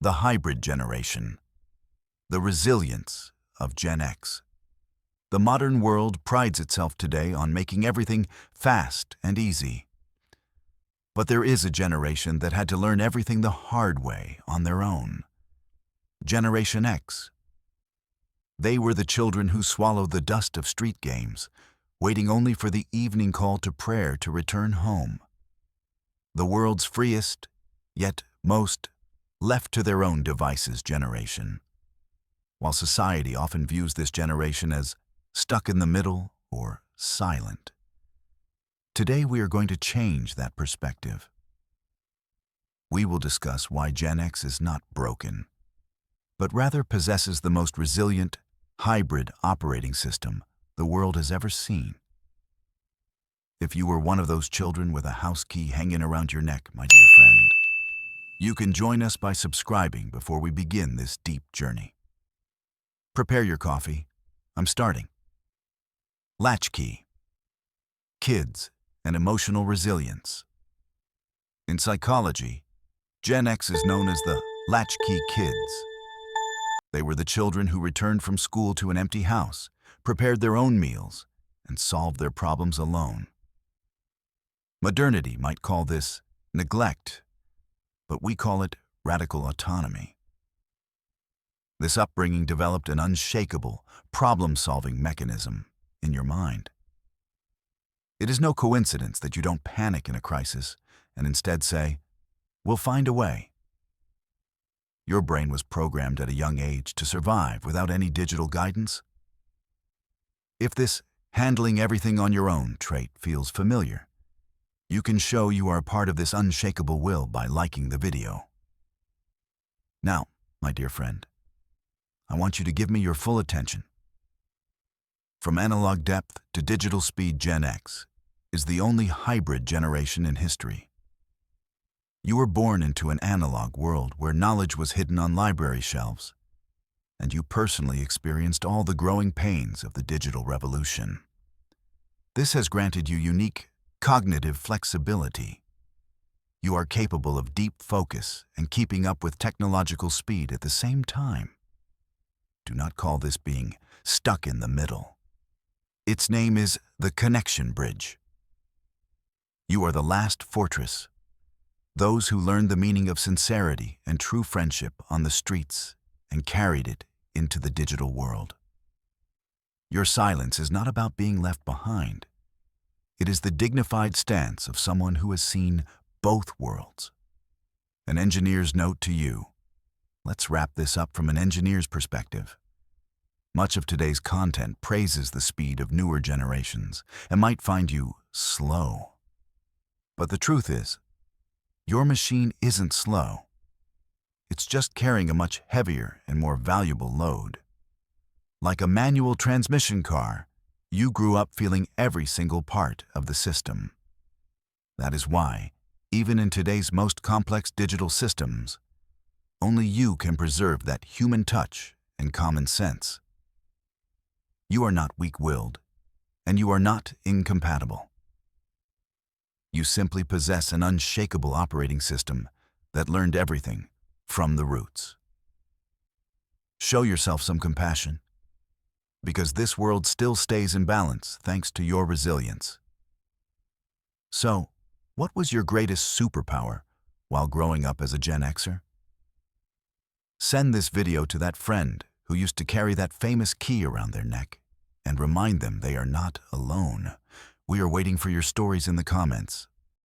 The hybrid generation. The resilience of Gen X. The modern world prides itself today on making everything fast and easy. But there is a generation that had to learn everything the hard way on their own. Generation X. They were the children who swallowed the dust of street games, waiting only for the evening call to prayer to return home. The world's freest, yet most left to their own devices generation. While society often views this generation as stuck in the middle or silent. Today we are going to change that perspective. We will discuss why Gen X is not broken, but rather possesses the most resilient, hybrid operating system the world has ever seen. If you were one of those children with a house key hanging around your neck, my dear friend, you can join us by subscribing before we begin this deep journey. Prepare your coffee. I'm starting. Latchkey. Kids and emotional resilience. In psychology, Gen X is known as the latchkey kids. They were the children who returned from school to an empty house, prepared their own meals, and solved their problems alone. Modernity might call this neglect, but we call it radical autonomy. This upbringing developed an unshakable, problem-solving mechanism in your mind. It is no coincidence that you don't panic in a crisis and instead say, "We'll find a way." Your brain was programmed at a young age to survive without any digital guidance. If this handling everything on your own trait feels familiar, you can show you are a part of this unshakable will by liking the video. Now, my dear friend, I want you to give me your full attention. From analog depth to digital speed, Gen X is the only hybrid generation in history. You were born into an analog world where knowledge was hidden on library shelves, and you personally experienced all the growing pains of the digital revolution. This has granted you unique cognitive flexibility. You are capable of deep focus and keeping up with technological speed at the same time. Do not call this being stuck in the middle. Its name is the connection bridge. You are the last fortress, those who learned the meaning of sincerity and true friendship on the streets and carried it into the digital world. Your silence is not about being left behind. It is the dignified stance of someone who has seen both worlds. An engineer's note to you. Let's wrap this up from an engineer's perspective. Much of today's content praises the speed of newer generations and might find you slow. But the truth is, your machine isn't slow. It's just carrying a much heavier and more valuable load. Like a manual transmission car, you grew up feeling every single part of the system. That is why, even in today's most complex digital systems, only you can preserve that human touch and common sense. You are not weak-willed, and you are not incompatible. You simply possess an unshakable operating system that learned everything from the roots. Show yourself some compassion, because this world still stays in balance thanks to your resilience. So, what was your greatest superpower while growing up as a Gen Xer? Send this video to that friend who used to carry that famous key around their neck and remind them they are not alone. We are waiting for your stories in the comments.